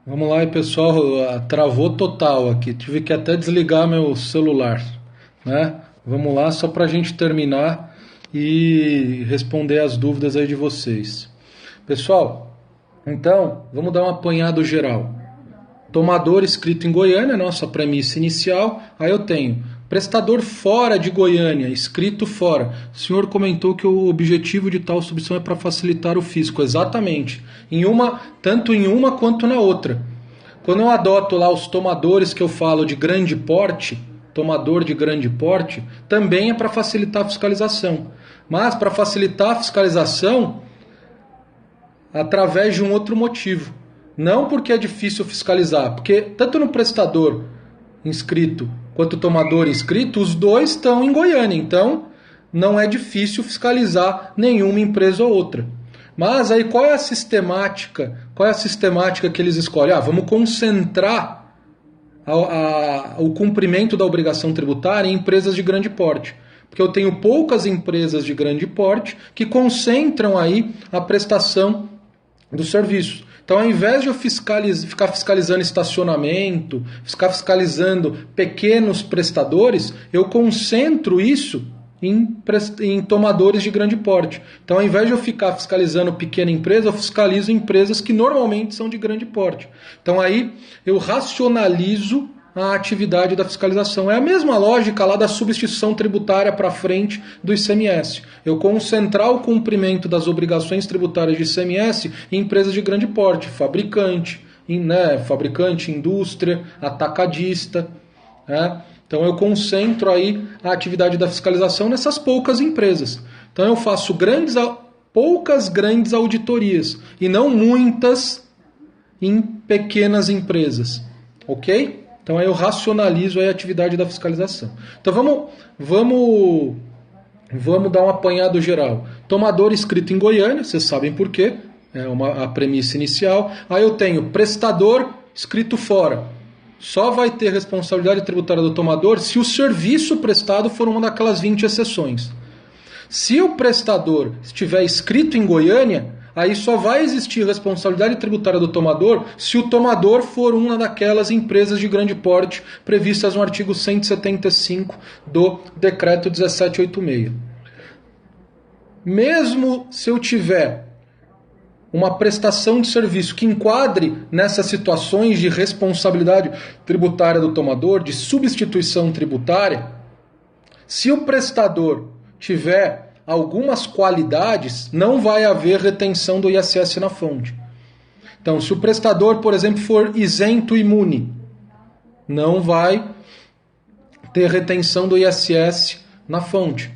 Vamos lá, pessoal, travou total aqui. Tive que até desligar meu celular, né? Vamos lá, só para a gente terminar e responder as dúvidas aí de vocês. Pessoal, então, vamos dar um apanhado geral. Tomador escrito em Goiânia, nossa premissa inicial. Aí eu tenho prestador fora de Goiânia, escrito fora. O senhor comentou que o objetivo de tal submissão é para facilitar o fisco. Exatamente. Tanto em uma quanto na outra. Quando eu adoto lá os tomadores que eu falo de grande porte, tomador de grande porte, também é para facilitar a fiscalização. Mas para facilitar a fiscalização através de um outro motivo. Não porque é difícil fiscalizar, porque tanto no prestador inscrito quanto o tomador inscrito, os dois estão em Goiânia, então não é difícil fiscalizar nenhuma empresa ou outra. Mas aí qual é a sistemática? Qual é a sistemática que eles escolhem? Vamos concentrar o cumprimento da obrigação tributária em empresas de grande porte. Porque eu tenho poucas empresas de grande porte que concentram aí a prestação do serviço. Então, ao invés de eu ficar fiscalizando estacionamento, ficar fiscalizando pequenos prestadores, eu concentro isso em tomadores de grande porte. Então, ao invés de eu ficar fiscalizando pequena empresa, eu fiscalizo empresas que normalmente são de grande porte. Então, aí eu racionalizo a atividade da fiscalização. É a mesma lógica lá da substituição tributária para frente do ICMS. Eu concentrar o cumprimento das obrigações tributárias de ICMS em empresas de grande porte, fabricante, indústria, atacadista. Né? Então eu concentro aí a atividade da fiscalização nessas poucas empresas. Então eu faço poucas grandes auditorias e não muitas em pequenas empresas. Ok? Então aí eu racionalizo aí a atividade da fiscalização. Então vamos dar um apanhado geral. Tomador escrito em Goiânia, vocês sabem por quê, a premissa inicial. Aí eu tenho prestador escrito fora. Só vai ter responsabilidade tributária do tomador se o serviço prestado for uma daquelas 20 exceções. Se o prestador estiver escrito em Goiânia, aí só vai existir responsabilidade tributária do tomador se o tomador for uma daquelas empresas de grande porte previstas no artigo 175 do Decreto 1786. Mesmo se eu tiver uma prestação de serviço que enquadre nessas situações de responsabilidade tributária do tomador, de substituição tributária, se o prestador tiver algumas qualidades, não vai haver retenção do ISS na fonte. Então, se o prestador, por exemplo, for isento imune, não vai ter retenção do ISS na fonte,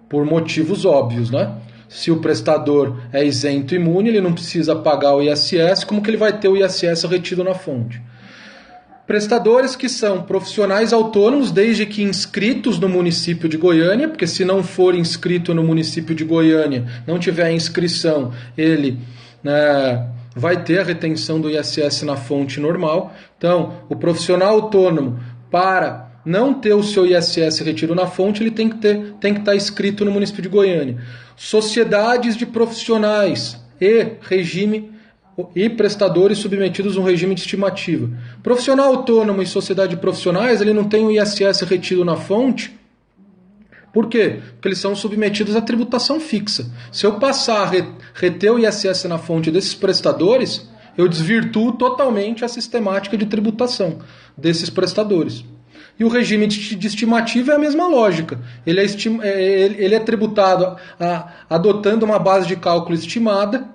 por motivos óbvios, né? Se o prestador é isento imune, ele não precisa pagar o ISS, como que ele vai ter o ISS retido na fonte? Prestadores que são profissionais autônomos, desde que inscritos no município de Goiânia, porque se não for inscrito no município de Goiânia, não tiver inscrição, ele vai ter a retenção do ISS na fonte normal. Então, o profissional autônomo, para não ter o seu ISS retido na fonte, ele tem que estar inscrito no município de Goiânia. Sociedades de profissionais e prestadores submetidos a um regime de estimativa. Profissional autônomo e sociedade de profissionais, ele não tem o ISS retido na fonte. Por quê? Porque eles são submetidos à tributação fixa. Se eu passar a reter o ISS na fonte desses prestadores, eu desvirtuo totalmente a sistemática de tributação desses prestadores. E o regime de estimativa é a mesma lógica. Ele é tributado adotando uma base de cálculo estimada,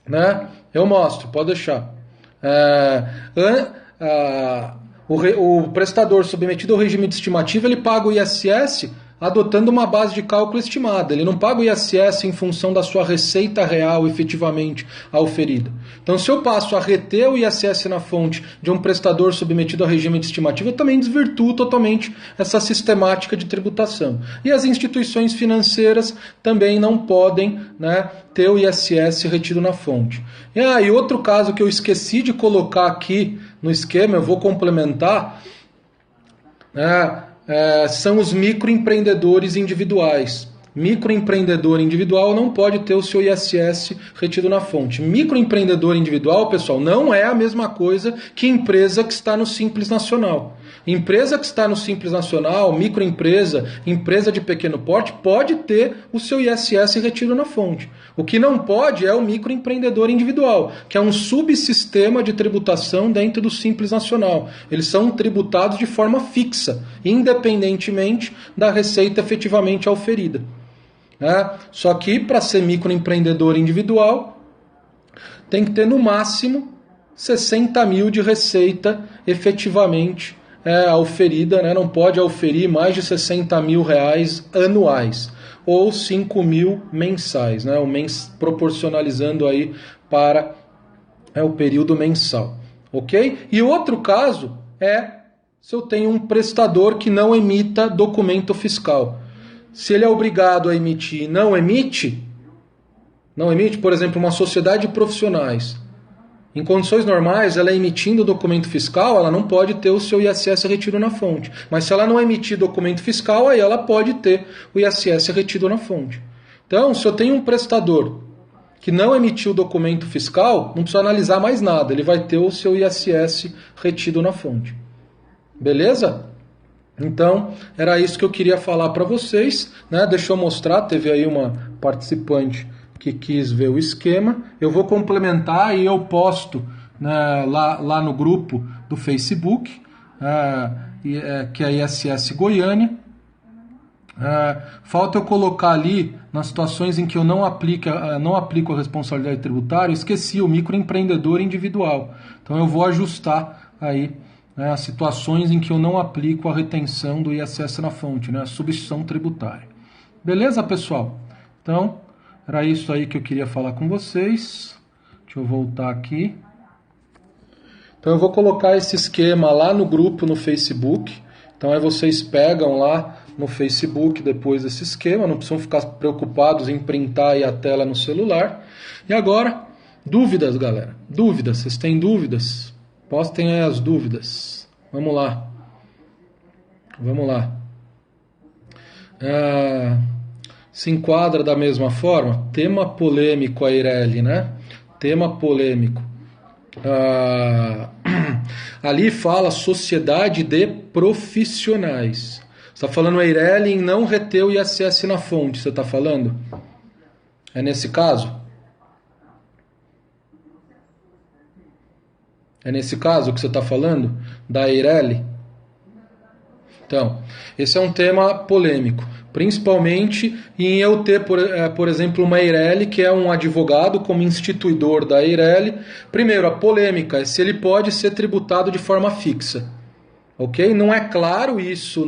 né? Eu mostro, pode deixar. O prestador submetido ao regime de estimativa, ele paga o ISS adotando uma base de cálculo estimada. Ele não paga o ISS em função da sua receita real efetivamente auferida. Então, se eu passo a reter o ISS na fonte de um prestador submetido ao regime de estimativa, eu também desvirtuo totalmente essa sistemática de tributação. E as instituições financeiras também não podem, ter o ISS retido na fonte. E outro caso que eu esqueci de colocar aqui no esquema, eu vou complementar, são os microempreendedores individuais. Microempreendedor individual não pode ter o seu ISS retido na fonte. Microempreendedor individual, pessoal, não é a mesma coisa que empresa que está no Simples Nacional. Empresa que está no Simples Nacional, microempresa, empresa de pequeno porte, pode ter o seu ISS retido na fonte. O que não pode é o microempreendedor individual, que é um subsistema de tributação dentro do Simples Nacional. Eles são tributados de forma fixa, independentemente da receita efetivamente auferida. Só que para ser microempreendedor individual, tem que ter no máximo 60 mil de receita efetivamente auferida, né? Não pode auferir mais de 60 mil reais anuais ou 5 mil mensais, né? Proporcionalizando aí para o período mensal, ok? E outro caso é se eu tenho um prestador que não emita documento fiscal. Se ele é obrigado a emitir e não emite, por exemplo, uma sociedade de profissionais, em condições normais, ela emitindo documento fiscal, ela não pode ter o seu ISS retido na fonte. Mas se ela não emitir documento fiscal, aí ela pode ter o ISS retido na fonte. Então, se eu tenho um prestador que não emitiu documento fiscal, não precisa analisar mais nada, ele vai ter o seu ISS retido na fonte. Beleza? Então, era isso que eu queria falar para vocês, né? Deixa eu mostrar, teve aí uma participante que quis ver o esquema. Eu vou complementar e eu posto, né, lá no grupo do Facebook, que é ISS Goiânia. Falta eu colocar ali, nas situações em que eu não aplico a responsabilidade tributária, eu esqueci o microempreendedor individual. Então eu vou ajustar aí, né, as situações em que eu não aplico a retenção do ISS na fonte, né, a substituição tributária. Beleza, pessoal? Então, era isso aí que eu queria falar com vocês. Deixa eu voltar aqui. Então eu vou colocar esse esquema lá no grupo no Facebook. Então aí vocês pegam lá no Facebook depois desse esquema. Não precisam ficar preocupados em printar aí a tela no celular. E agora, dúvidas, galera. Dúvidas, vocês têm dúvidas? Postem aí as dúvidas. Vamos lá. Vamos lá. Se enquadra da mesma forma? Tema polêmico, a Eireli, né? Tema polêmico. Ali fala sociedade de profissionais. Você está falando, Eireli, em não reter o ISS na fonte, você está falando? É nesse caso? É nesse caso que você está falando? Da Eireli? Então, esse é um tema polêmico. Principalmente em eu ter, por exemplo, uma Eireli, que é um advogado como instituidor da Eireli. Primeiro, a polêmica é se ele pode ser tributado de forma fixa. Ok? Não é claro isso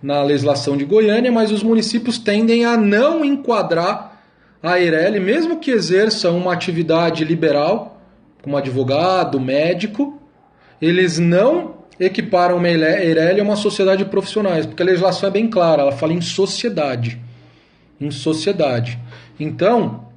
na legislação de Goiânia, mas os municípios tendem a não enquadrar a Eireli, mesmo que exerça uma atividade liberal, como advogado, médico, eles não equiparam uma Eireli a uma sociedade de profissionais, porque a legislação é bem clara, ela fala em sociedade. Em sociedade. Então,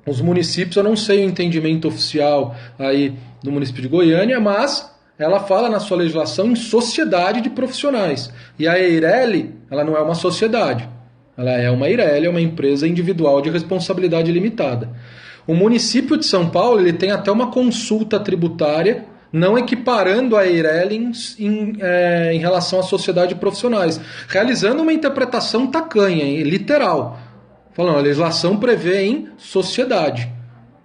os municípios, eu não sei o entendimento oficial aí do município de Goiânia, mas ela fala na sua legislação em sociedade de profissionais. E a Eireli, ela não é uma sociedade. Ela é uma Eireli, é uma empresa individual de responsabilidade limitada. O município de São Paulo, ele tem até uma consulta tributária não equiparando a Eireli em relação à sociedade de profissionais, realizando uma interpretação tacanha, literal, falando, a legislação prevê em sociedade,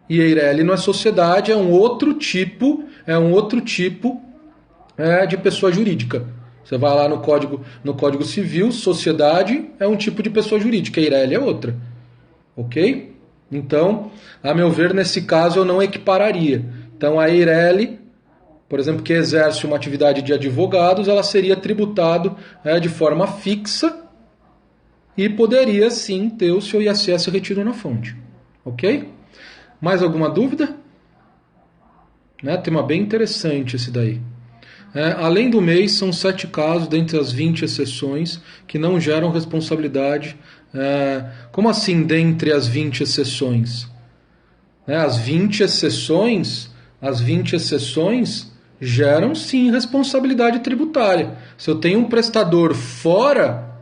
e a Eireli não é sociedade, é um outro tipo de pessoa jurídica. Você vai lá no Código Civil, sociedade é um tipo de pessoa jurídica, a Eireli é outra, ok? Então, a meu ver, nesse caso eu não equipararia. Então a Eireli, por exemplo, que exerce uma atividade de advogados, ela seria tributado de forma fixa e poderia sim ter o seu ISS retido na fonte. Ok? Mais alguma dúvida? Tema bem interessante esse daí. Além do mês, são 7 casos dentre as 20 exceções que não geram responsabilidade. Como assim dentre as 20 exceções? As 20 exceções geram sim responsabilidade tributária. Se eu tenho um prestador fora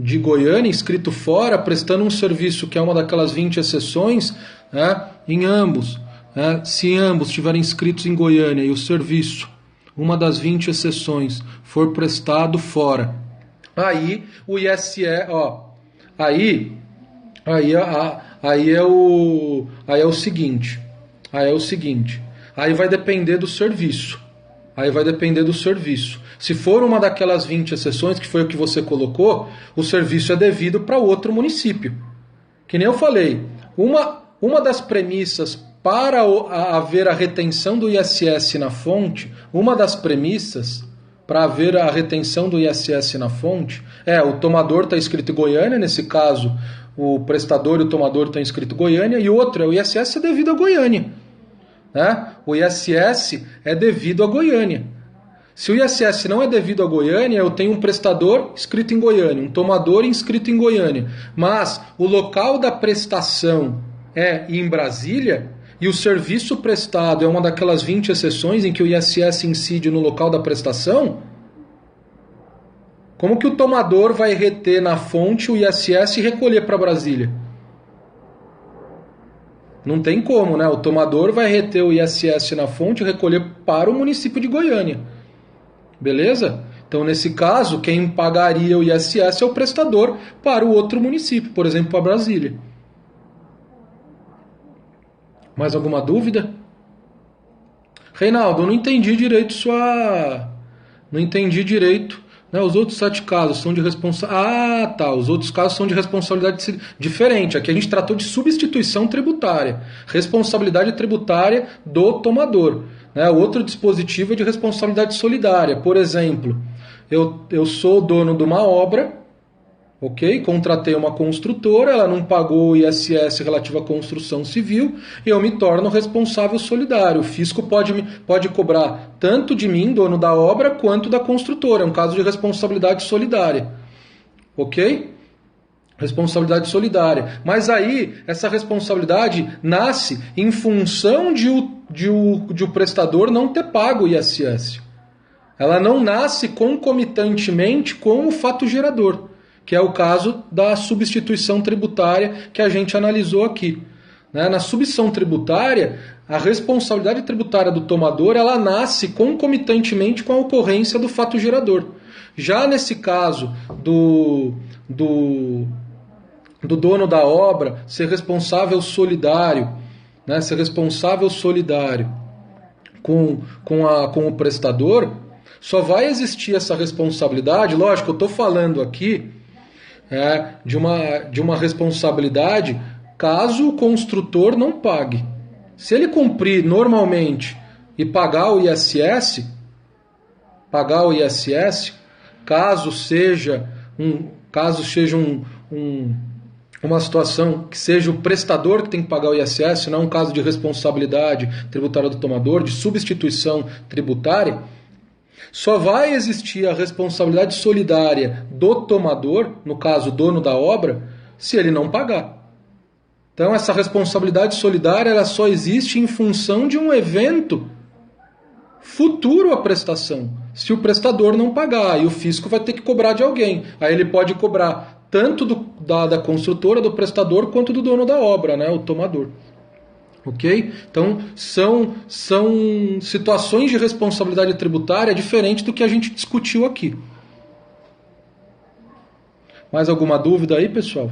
de Goiânia, inscrito fora, prestando um serviço que é uma daquelas 20 exceções, né, em ambos. Né, se ambos estiverem inscritos em Goiânia e o serviço, uma das 20 exceções, for prestado fora, aí o ISE, aí é o seguinte, aí vai depender do serviço. Se for uma daquelas 20 exceções, que foi o que você colocou, o serviço é devido para outro município. Que nem eu falei, uma das premissas para haver a retenção do ISS na fonte, uma das premissas para haver a retenção do ISS na fonte o tomador está escrito em Goiânia, nesse caso o prestador e o tomador estão escrito em Goiânia, e outro o ISS é devido a Goiânia. Né? O ISS é devido a Goiânia. Se o ISS não é devido a Goiânia, eu tenho um prestador inscrito em Goiânia, um tomador inscrito em Goiânia, mas o local da prestação é em Brasília e o serviço prestado é uma daquelas 20 exceções em que o ISS incide no local da prestação, como que o tomador vai reter na fonte o ISS e recolher para Brasília? Não tem como, né? O tomador vai reter o ISS na fonte e recolher para o município de Goiânia. Beleza? Então, nesse caso, quem pagaria o ISS é o prestador para o outro município, por exemplo, para Brasília. Mais alguma dúvida? Reinaldo, eu não entendi direito Não entendi direito. Né? Os outros 7 casos são de responsabilidade... Ah, tá. Os outros casos são de responsabilidade diferente. Aqui a gente tratou de substituição tributária. Responsabilidade tributária do tomador. Né? O outro dispositivo é de responsabilidade solidária. Por exemplo, eu sou dono de uma obra, ok? Contratei uma construtora, ela não pagou o ISS relativo à construção civil, e eu me torno responsável solidário. O fisco pode cobrar tanto de mim, dono da obra, quanto da construtora. É um caso de responsabilidade solidária. Ok? Responsabilidade solidária. Mas aí, essa responsabilidade nasce em função de o prestador não ter pago o ISS. Ela não nasce concomitantemente com o fato gerador, que é o caso da substituição tributária que a gente analisou aqui. Na substituição tributária, a responsabilidade tributária do tomador ela nasce concomitantemente com a ocorrência do fato gerador. Já nesse caso do dono da obra ser responsável solidário, né, ser responsável solidário com o prestador, só vai existir essa responsabilidade, lógico, eu estou falando aqui de uma responsabilidade caso o construtor não pague. Se ele cumprir normalmente e pagar o ISS, caso seja uma situação que seja o prestador que tem que pagar o ISS, não é um caso de responsabilidade tributária do tomador, de substituição tributária, só vai existir a responsabilidade solidária do tomador, no caso, dono da obra, se ele não pagar. Então, essa responsabilidade solidária ela só existe em função de um evento futuro à prestação. Se o prestador não pagar, e o fisco vai ter que cobrar de alguém. Aí ele pode cobrar tanto da construtora, do prestador, quanto do dono da obra, né, o tomador. Ok? Então, são situações de responsabilidade tributária diferentes do que a gente discutiu aqui. Mais alguma dúvida aí, pessoal?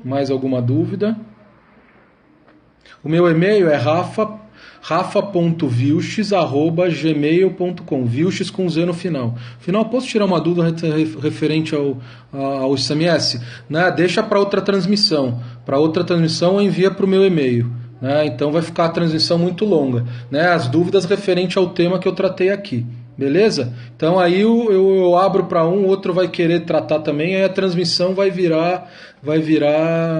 Mais alguma dúvida? O meu e-mail é rafa.vilches@gmail.com, Vilches com Z no final. Afinal, posso tirar uma dúvida referente ao ICMS? Né? Deixa para outra transmissão. Para outra transmissão, envia para o meu e-mail. Né? Então vai ficar a transmissão muito longa. Né? As dúvidas referente ao tema que eu tratei aqui. Beleza? Então aí eu abro para um, outro vai querer tratar também, aí a transmissão vai virar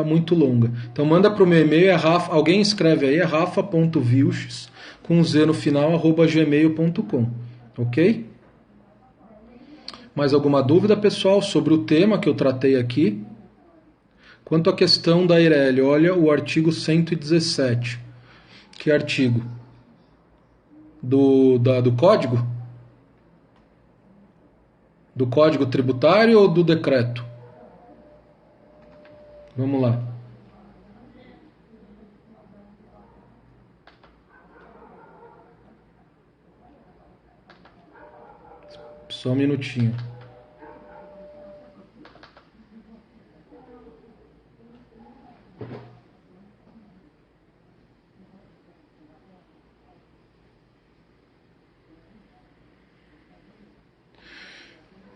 muito longa. Então manda para o meu e-mail, alguém escreve aí, é rafa.vilches, com Z no final, @gmail.com. Ok? Mais alguma dúvida, pessoal, sobre o tema que eu tratei aqui? Quanto à questão da Eireli, olha o artigo 117. Que artigo? Do código? Do Código Tributário ou do decreto? Vamos lá. Só um minutinho.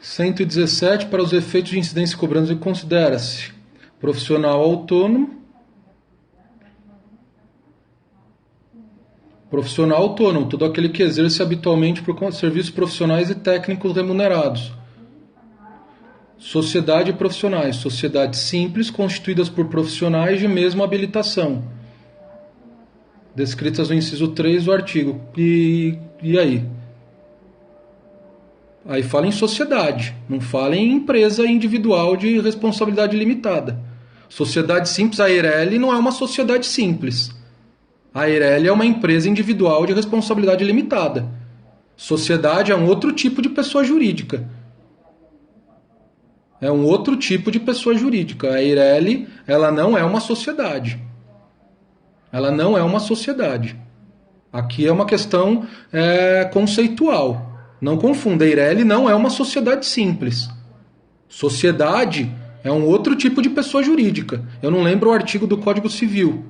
Cento e 17, para os efeitos de incidência e cobrança, considera-se profissional autônomo. Profissional autônomo, todo aquele que exerce habitualmente por serviços profissionais e técnicos remunerados. Sociedade e profissionais, sociedades simples constituídas por profissionais de mesma habilitação, descritas no inciso 3 do artigo. E aí? Aí fala em sociedade, não fala em empresa individual de responsabilidade limitada. Sociedade simples, a Eireli não é uma sociedade simples. A Eireli é uma empresa individual de responsabilidade limitada. Sociedade é um outro tipo de pessoa jurídica. É um outro tipo de pessoa jurídica. A Eireli, ela não é uma sociedade. Ela não é uma sociedade. Aqui é uma questão conceitual. Não confunda, a Eireli não é uma sociedade simples. Sociedade é um outro tipo de pessoa jurídica. Eu não lembro o artigo do Código Civil.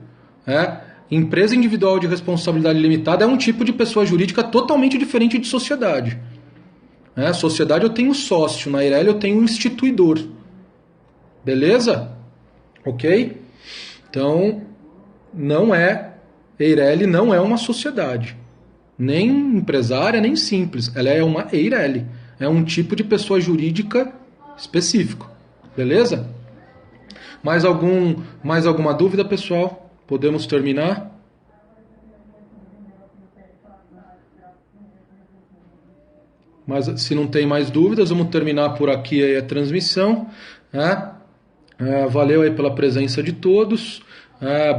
Empresa individual de responsabilidade limitada é um tipo de pessoa jurídica totalmente diferente de sociedade. Sociedade eu tenho sócio, na Eireli eu tenho um instituidor. Beleza? Ok? Então, Eireli não é uma sociedade. Nem empresária, nem simples. Ela é uma Eireli. É um tipo de pessoa jurídica específico. Beleza? Mais alguma dúvida, pessoal? Podemos terminar? Mas se não tem mais dúvidas, vamos terminar por aqui a transmissão. Valeu aí pela presença de todos.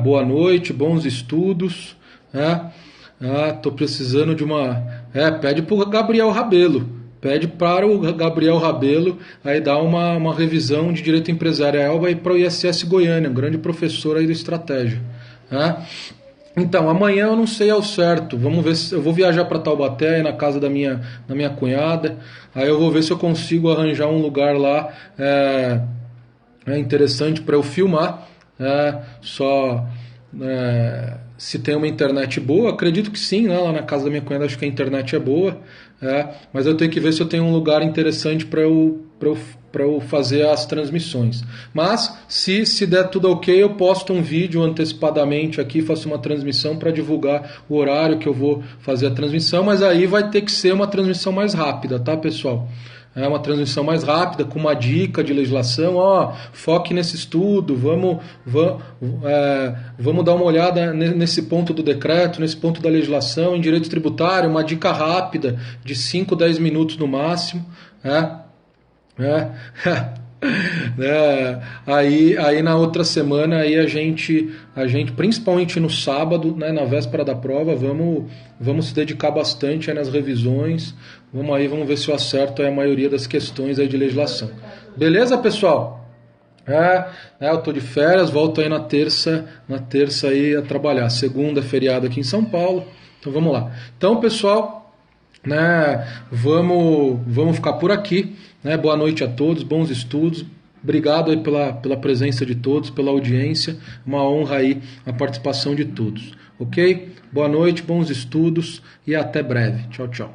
Boa noite, bons estudos. Tô precisando de uma... pede para o Gabriel Rabelo. Pede para o Gabriel Rabelo aí dar uma revisão de Direito Empresarial aí para o ISS Goiânia, um grande professor aí da estratégia. Então, amanhã eu não sei ao certo. Vamos ver se eu vou viajar para Taubaté, aí na casa da minha cunhada. Aí eu vou ver se eu consigo arranjar um lugar lá interessante para eu filmar. Se tem uma internet boa, acredito que sim, né? Lá na casa da minha cunhada acho que a internet é boa, mas eu tenho que ver se eu tenho um lugar interessante para eu fazer as transmissões. Mas se der tudo ok, eu posto um vídeo antecipadamente aqui, faço uma transmissão para divulgar o horário que eu vou fazer a transmissão, mas aí vai ter que ser uma transmissão mais rápida, tá, pessoal? É uma transmissão mais rápida, com uma dica de legislação. Foque nesse estudo, vamos dar uma olhada nesse ponto do decreto, nesse ponto da legislação, em direito tributário, uma dica rápida de 5, 10 minutos no máximo. Aí na outra semana aí a gente principalmente no sábado, né, na véspera da prova, vamos se dedicar bastante aí nas revisões. Vamos ver se eu acerto aí a maioria das questões aí de legislação. Beleza, pessoal? Eu tô de férias, volto aí na terça aí a trabalhar. Segunda é feriado aqui em São Paulo, então vamos lá. Então, pessoal, né, vamos ficar por aqui, né? Boa noite a todos, bons estudos. Obrigado aí pela presença de todos, pela audiência. Uma honra aí a participação de todos. Ok? Boa noite, bons estudos e até breve. Tchau, tchau.